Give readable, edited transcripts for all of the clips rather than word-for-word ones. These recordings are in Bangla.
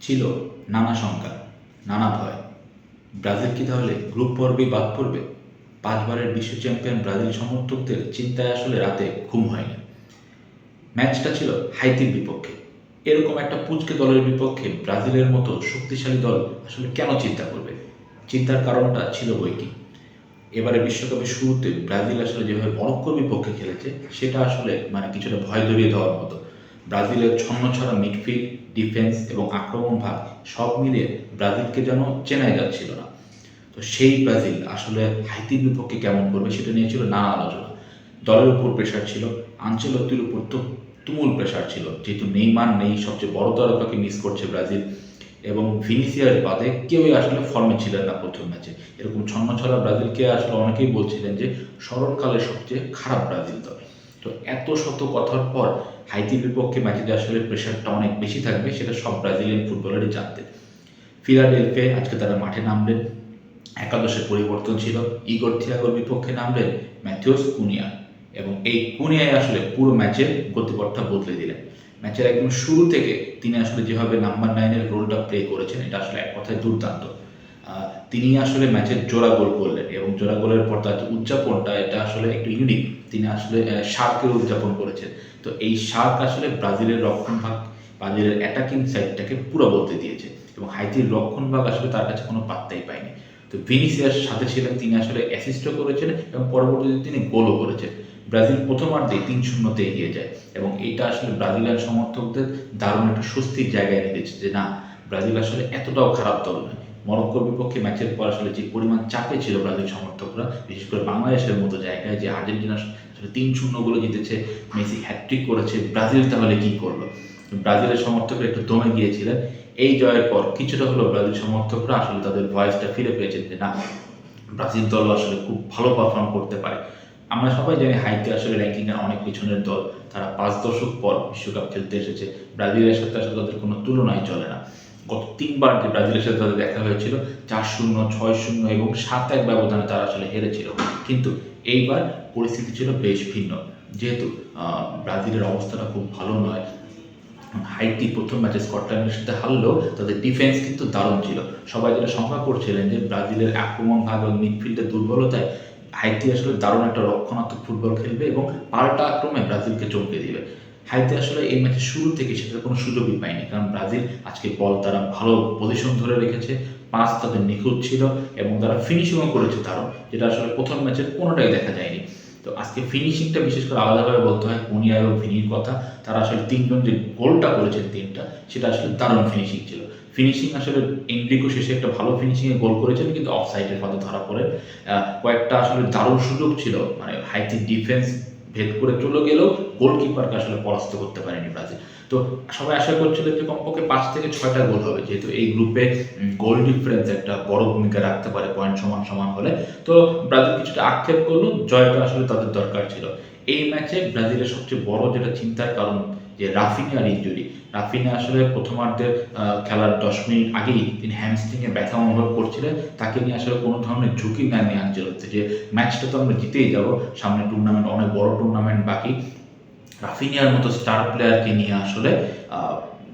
ছিল নানা শঙ্কা, নানা ভয়। ব্রাজিল কি তাহলে গ্রুপ পর্বেই বাদ পড়বে? 5 বারের বিশ্ব চ্যাম্পিয়ন ব্রাজিল সমর্থকদের চিন্তায় আসলে রাতে ঘুম হয়নি। ম্যাচটা ছিল হাইতির বিপক্ষে। এরকম একটা পুচকে দলের বিপক্ষে ব্রাজিলের মতো শক্তিশালী দল আসলে কেন চিন্তা করবে? চিন্তার কারণটা ছিল বৈকি। এবারে বিশ্বকাপের শুরুতে ব্রাজিল আসলে যেভাবে মরক্কোর বিপক্ষে খেলেছে সেটা আসলে কিছুটা ভয় ধরিয়ে দেওয়ার মতো। ব্রাজিলের ছন্নছাড়া মিডফিল্ড, ডিফেন্স এবং আক্রমণ ভাগ সব মিলিয়ে ব্রাজিলকে যেন চেনাই যাচ্ছিল না। তো সেই ব্রাজিল আসলে হাইতির বিপক্ষে কেমন করবে সেটা নিয়ে ছিল নানা আলোচনা। দলের উপর প্রেশার ছিল, আনচেলত্তির উপর তো তুমুল প্রেশার ছিল, যেহেতু নেইমার নেই, সবচেয়ে বড় তারকাকে মিস করছে ব্রাজিল, এবং ভিনিসিয়াস বাদে কেউই আসলে ফর্মে ছিলেন না প্রথম ম্যাচে। এরকম ছন্নছাড়া ব্রাজিলকে আসলে অনেকেই বলছিলেন যে স্মরণকালের সবচেয়ে খারাপ ব্রাজিল দল। তো এত শত কথার পর হাইতির বিপক্ষে ম্যাচে যে আসলে প্রেশারটা অনেক বেশি থাকবে সেটা সব ব্রাজিলিয়ান ফুটবলারই জানতেন। ফিলাডেলফিয়ায় আজকে তারা মাঠে নামলেন, একাদশের পরিবর্তন ছিল। ইগর থিয়াগোর বিপক্ষে নামলেন ম্যাথিউস কুনিয়া, এবং এই কুনিয়ায় আসলে পুরো ম্যাচের গতিপথটা বদলে দিলেন। ম্যাচের একদম শুরু থেকে তিনি আসলে যেভাবে নাম্বার 9-এর রোলটা প্লে করেছেন এটা আসলে এক কথায় দুর্দান্ত। তিনি আসলে ম্যাচের জোড়া গোল করলেন, এবং জোড়া গোলের পর তার উদযাপনটা এটা আসলে একটু ইউনিক। তিনি আসলে শার্কের উদযাপন করেছেন। তো এই শার্ক আসলে ব্রাজিলের রক্ষণভাগ, ব্রাজিলের অ্যাটাকিং সাইডটাকে পুরো বদলে দিয়েছে, এবং হাইতির রক্ষণভাগ আসলে তার কাছে কোনো পাত্তাই পায়নি। তো ভিনিসিয়াস সাথে ছিলেন, তিনি আসলে অ্যাসিস্টও করেছেন এবং পরবর্তীতে তিনি গোলও করেছেন। ব্রাজিল প্রথমার্ধেই 3-0 এগিয়ে যায়, এবং এটা আসলে ব্রাজিলিয়ান সমর্থকদের দারুণ একটা স্বস্তির জায়গায় নিয়েছে যে না, ব্রাজিল আসলে এতটাও খারাপ দল নয়। মরক্কোর বিপক্ষে ম্যাচের পর আসলে যে পরিমাণ চাপে ছিল ব্রাজিল সমর্থকরা, বিশেষ করে বাংলাদেশের মতো জায়গায়, যে আর্জেন্টিনা আসলে 3-0 জিতেছে, মেসি হ্যাটট্রিক করেছে, ব্রাজিল তাহলে কি করলো? ব্রাজিলের সমর্থকরা একটু দমে গিয়েছিলেন। এই জয়ের পর কিছুটা হলো ব্রাজিল সমর্থকরা আসলে তাদের ভয়েসটা ফিরে পেয়েছেন যে না, ব্রাজিল দল আসলে খুব ভালো পারফর্ম করতে পারে। আমরা সবাই জানি হাইতি আসলে র্যাঙ্কিংয়ের অনেক পিছনের দল। তারা 5 দশক পর বিশ্বকাপ খেলতে এসেছে। ব্রাজিলের সাথে আসলে তাদের কোনো তুলনাই চলে না। গত 3 বার যে ব্রাজিলের সাথে তাদের দেখা হয়েছিল 4-0, 6-0 এবং 7-1 ব্যবধানে তারা আসলে হেরেছিল। কিন্তু এইবার পরিস্থিতি ছিল বেশ ভিন্ন। যেহেতু ব্রাজিলের অবস্থাটা খুব ভালো নয়, হাইতি প্রথম ম্যাচে স্কটল্যান্ডের সাথে হারলেও তাদের ডিফেন্স কিন্তু দারুণ ছিল। সবাই যেটা শঙ্কা করছিলেন যে ব্রাজিলের আক্রমণ ভাগ এবং মিডফিল্ডের দুর্বলতায় হাইতি আসলে দারুণ একটা রক্ষণাত্মক ফুটবল খেলবে এবং পাল্টা আক্রমণে ব্রাজিলকে চমকে দিবে। হাইতি আসলে এই ম্যাচের শুরু থেকে সেটার কোনো সুযোগই পায়নি, কারণ ব্রাজিল আজকে বল তারা ভালো পজিশন ধরে রেখেছে, পাস তাদের নিখুঁত ছিল, এবং তারা ফিনিশিংও করেছে দারুণ, যেটা আসলে প্রথম ম্যাচের কোনোটাই দেখা যায়নি। তো আজকে ফিনিশিংটা বিশেষ করে আলাদাভাবে বলতে হয় কুনিয়া এবং ভিনির কথা। তারা আসলে তিনজন যে গোলটা করেছেন তিনটা, সেটা আসলে দারুণ ফিনিশিং ছিল। ফিনিশিং আসলে এনরিকো শেষে একটা ভালো ফিনিশিংয়ে গোল করেছেন, কিন্তু অফসাইডের ফাঁদে ধরা পড়ে। কয়েকটা আসলে দারুণ সুযোগ ছিল, হাইতির ডিফেন্স ভেদ করে চলে গেলেও গোলকিপারকে আসলে পরাস্ত করতে পারেনি ব্রাজিল। তো সবাই আশা করছিলেন যে কমপক্ষে 5 থেকে 6টা গোল হবে, যেহেতু এই গ্রুপে গোল ডিফারেন্স একটা বড় ভূমিকা রাখতে পারে পয়েন্ট সমান সমান হলে। তো ব্রাজিল কিছুটা আক্ষেপ করলো, জয়টা আসলে তাদের দরকার ছিল। এই ম্যাচে ব্রাজিলের সবচেয়ে বড় যেটা চিন্তার কারণ যে রাফিনিয়ার ইনজুরি। রাফিনিয়া আসলে প্রথমার্ধের খেলার 10 মিনিট আগেই তিনি হ্যামস্ট্রিংয়ে ব্যথা অনুভব করছিলেন। তাকে নিয়ে আসলে কোনো ধরনের ঝুঁকি নেননি আনচেলত্তি, যে ম্যাচটা তো আমরা জিতেই যাব, সামনে টুর্নামেন্ট, অনেক বড় টুর্নামেন্ট বাকি। রাফিনিয়ার মতো স্টার প্লেয়ারকে নিয়ে আসলে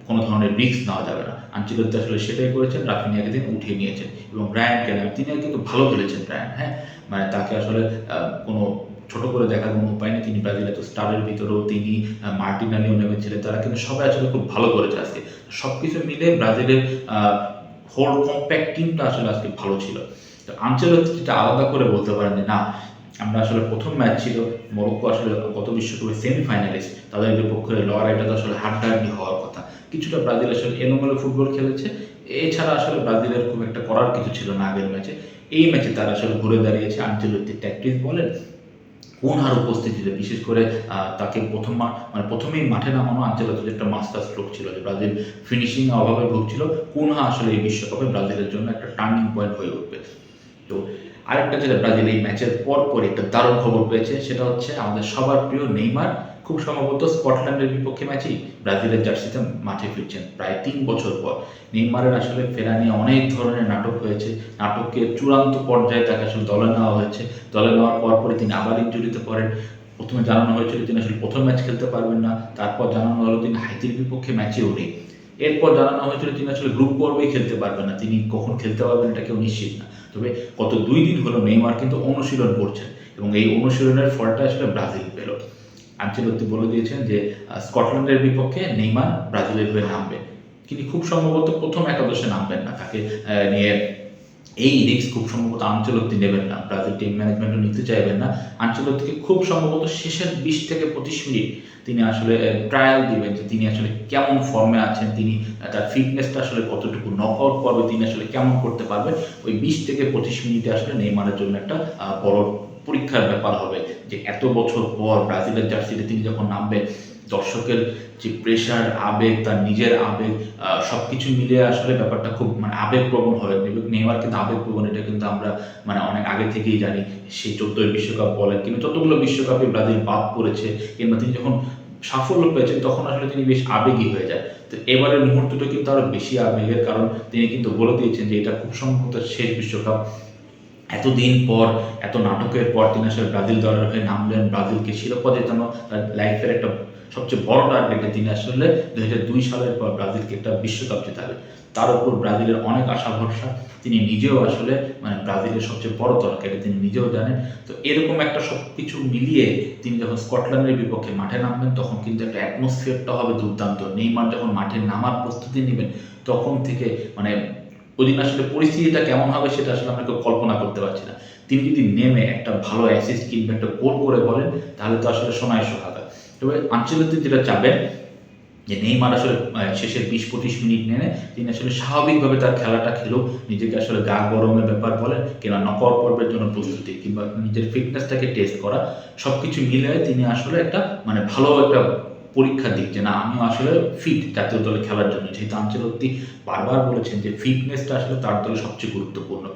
কোনো ধরনের রিস্ক নেওয়া যাবে না। আনচেলত্তি আসলে সেটাই করেছেন, রাফিনিয়াকে তিনি উঠিয়ে নিয়েছেন, এবং ব্রায়ান কেনাম তিনি কিন্তু ভালো খেলেছেন ব্রায়ান, হ্যাঁ, তাকে আসলে কোনো ছোট করে দেখার কোনো উপায় নেই। তিনি ব্রাজিলের তো স্টারের ভিতরেও তিনি, মার্টিনালিও নেমেছিলেন, তারা কিন্তু সবাই আসলে খুব ভালো করেছে আজকে। সব কিছু মিলে ব্রাজিলের হোল কম্প্যাক্ট টিমটা আসলে আজকে ভালো ছিল। তো আনচেলত্তি যেটা আলাদা করে বলতে পারেন যে না, আমরা আসলে প্রথম ম্যাচ ছিল, মরক্কো আসলে গত বিশ্বকাপের সেমিফাইনালিস্ট, তাদের বিপক্ষে লড়াইটা তো আসলে হাড্ডাহাড্ডি হওয়ার কথা। কিছুটা ব্রাজিল আসলে এলোমেলো ফুটবল খেলেছে, এছাড়া আসলে ব্রাজিলের খুব একটা করার কিছু ছিল না আগের ম্যাচে। এই ম্যাচে তারা আসলে ঘুরে দাঁড়িয়েছে। আনচেলত্তির ট্যাকটিক্স বলেন, কোনহার উপস্থিতিতে, বিশেষ করে তাকে প্রথমেই মাঠে নামানো আনচেলত্তির একটা মাস্টার স্ট্রোক ছিল, যে ব্রাজিল ফিনিশিং অভাবে ভুগছিল। কোনহা আসলে এই বিশ্বকাপে ব্রাজিলের জন্য একটা টার্নিং পয়েন্ট হয়ে উঠবে। তো আরেকটা যেটা ব্রাজিল এই ম্যাচের পর একটা দারুণ খবর পেয়েছে, সেটা হচ্ছে আমাদের সবার প্রিয় নেইমার খুব সম্ভবত স্কটল্যান্ডের বিপক্ষে ম্যাচেই ব্রাজিলের জার্সিতে মাঠে ফিরছেন প্রায় 3 বছর পর। নেইমারের আসলে ফেরা নিয়ে অনেক ধরনের নাটক হয়েছে। নাটকের চূড়ান্ত পর্যায়ে তাকে আসলে দলে নেওয়া হয়েছে। দলে নেওয়ার পরপরই তিনি আবার ইনজুরিতে পড়েন। প্রথমে জানানো হয়েছিল তিনি আসলে প্রথম ম্যাচ খেলতে পারবেন না, তারপর জানানো হলো তিনি হাইতির বিপক্ষে ম্যাচেও নেই। এরপর জানানো হয়েছিল তিনি আসলে গ্রুপ পর্বেই খেলতে পারবেন না, তিনি কখন খেলতে পারবেন এটা কেউ নিশ্চিত না। তবে গত 2 দিন হলো নেইমার কিন্তু অনুশীলন করছেন এবং এই অনুশীলনের ফলটা আসলে ব্রাজিল পেল। আনচেলত্তি বলে দিয়েছেন যে স্কটল্যান্ডের বিপক্ষে নেইমার ব্রাজিলের হয়ে নামবেন, কিন্তু খুব সম্ভবত প্রথম একাদশে নামবেন না, তাকে নিয়ে এই রিস্ক খুব সম্ভবত আনচেলত্তি নেবেন না, ব্রাজিল টিম ম্যানেজমেন্টও নিতে চাইবেন না। আনচেলত্তিকে খুব সম্ভবত শেষের 20 থেকে 25 মিনিট তিনি আসলে ট্রায়াল দিবেন যে তিনি আসলে কেমন ফর্মে আছেন, তিনি তার ফিটনেসটা আসলে কতটুকু, নকআউট পর্বে তিনি আসলে কেমন করতে পারবেন। ওই 20 থেকে 25 মিনিটে আসলে নেইমারের জন্য একটা বড় পরীক্ষার ব্যাপার হবে যে এত বছর পর ব্রাজিলের জার্সিতে তিনি যখন নামবেন, দর্শকের যে প্রেশার, আবেগ, তার নিজের আবেগ, সব কিছু মিলিয়ে আসলে ব্যাপারটা খুব আবেগপ্রবণ হবে। নেইমার কিন্তু আবেগপ্রবণ, এটা কিন্তু আমরা অনেক আগে থেকেই জানি। সেই 14 বিশ্বকাপ বলেন কিংবা যতগুলো বিশ্বকাপে ব্রাজিল বাদ পড়েছে কিংবা তিনি যখন সাফল্য পেয়েছেন তখন আসলে তিনি বেশ আবেগী হয়ে যায়। তো এবারের মুহূর্তটা কিন্তু আরও বেশি আবেগের, কারণ তিনি কিন্তু বলে দিয়েছেন যে এটা খুব সম্ভবত শেষ বিশ্বকাপ। এতদিন পর, এত নাটকের পর তিনি আসলে ব্রাজিল দলের হয়ে নামলেন, ব্রাজিলকে শিরোপা জেতানো তার লাইফের একটা সবচেয়ে বড় টার্গেটে। তিনি আসলে 2002 সালের পর ব্রাজিলকে একটা বিশ্বকাপ জেতাবেন, তার উপর ব্রাজিলের অনেক আশা ভরসা। তিনি নিজেও আসলে ব্রাজিলের সবচেয়ে বড় তারকা, এটা তিনি নিজেও জানেন। তো এরকম একটা সব কিছু মিলিয়ে তিনি যখন স্কটল্যান্ডের বিপক্ষে মাঠে নামবেন তখন কিন্তু একটা অ্যাটমসফিয়ারটা হবে দুর্দান্ত। নেইমার যখন মাঠে নামার প্রস্তুতি নেবেন তখন থেকে ওইদিন আসলে পরিস্থিতিটা কেমন হবে সেটা আসলে আমরা কেউ কল্পনা করতে পারছি না। তিনি যদি নেমে একটা ভালো অ্যাসিস্ট কিংবা একটা গোল করে বলেন তাহলে তো আসলে সোনায় সোহাগা। তবে আনচেলত্তি যেটা চাবেন যে নেইমার আসলে শেষের 20-25 মিনিট নেমে তিনি আসলে স্বাভাবিকভাবে তার খেলাটা খেলুক, নিজেকে আসলে গা গরমের ব্যাপার বলেন কিংবা নকআউট পর্বের জন্য প্রস্তুতি কিংবা নিজের ফিটনেসটাকে টেস্ট করা, সব কিছু মিলিয়ে তিনি আসলে একটা ভালো একটা পরীক্ষা দিক যে না, আমিও আসলে ফিট জাতীয় দলে খেলার জন্য। যেহেতু আনচেলত্তি বারবার বলেছেন যে ফিটনেসটা আসলে তার দলে সবচেয়ে গুরুত্বপূর্ণ।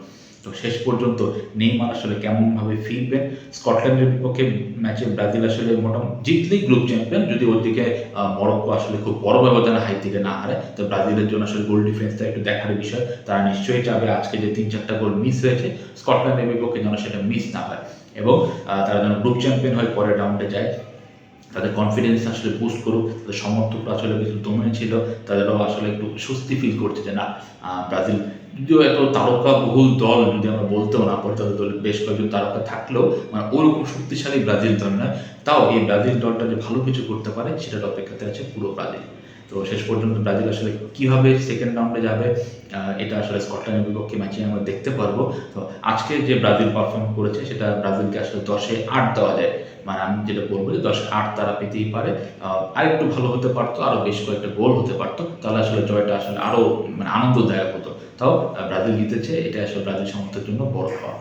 তো শেষ পর্যন্ত নেইমার আসলে কেমনভাবে ফিরবেন। স্কটল্যান্ডের বিপক্ষে ম্যাচে ব্রাজিল আসলে মোটামুটি জিতলেই গ্রুপ চ্যাম্পিয়ন, যদি ওদিকে মরক্কো আসলে খুব বড় ব্যবধানে হাইতিকে না হারে। তো ব্রাজিলের জন্য আসলে গোল ডিফারেন্সটা একটু দেখার বিষয়। তারা নিশ্চয়ই চাবে আজকে যে 3-4টা গোল মিস হয়েছে স্কটল্যান্ডের বিপক্ষে যেন সেটা মিস না হয় এবং তারা যেন গ্রুপ চ্যাম্পিয়ন হয়ে পরের রাউন্ডে যায়। তাদের কনফিডেন্স আসলে বুস্ট করুক, তাদের সমর্থকরা আসলে কিছু দমে ছিল, তাদেরও আসলে একটু স্বস্তি ফিল করছে যে না, ব্রাজিল যদিও এত তারকা বহুল দল যদি আমরা বলতেও না পারি, তাদের দলে বেশ কয়েকজন তারকা থাকলেও ওরকম শক্তিশালী ব্রাজিল দল নয়, তাও এই ব্রাজিল দলটা যে ভালো কিছু করতে পারে সেটার অপেক্ষাতে আছে পুরো ব্রাজিল। তো শেষ পর্যন্ত ব্রাজিল আসলে কীভাবে সেকেন্ড রাউন্ডে যাবে এটা আসলে স্কটল্যান্ডের বিপক্ষে ম্যাচে আমরা দেখতে পারবো। তো আজকে যে ব্রাজিল পারফর্ম করেছে সেটা ব্রাজিলকে আসলে 10-এ 8 দেওয়া যায়। আমি যেটা বলবো যে 10-এ 8 তারা পেতেই পারে। আরেকটু ভালো হতে পারতো, আরও বেশ কয়েকটা গোল হতে পারতো, তাহলে আসলে জয়টা আসলে আরও আনন্দদায়ক হতো। তাও ব্রাজিল জিতেছে, এটা আসলে ব্রাজিল সমর্থকের জন্য বড় পাওয়া।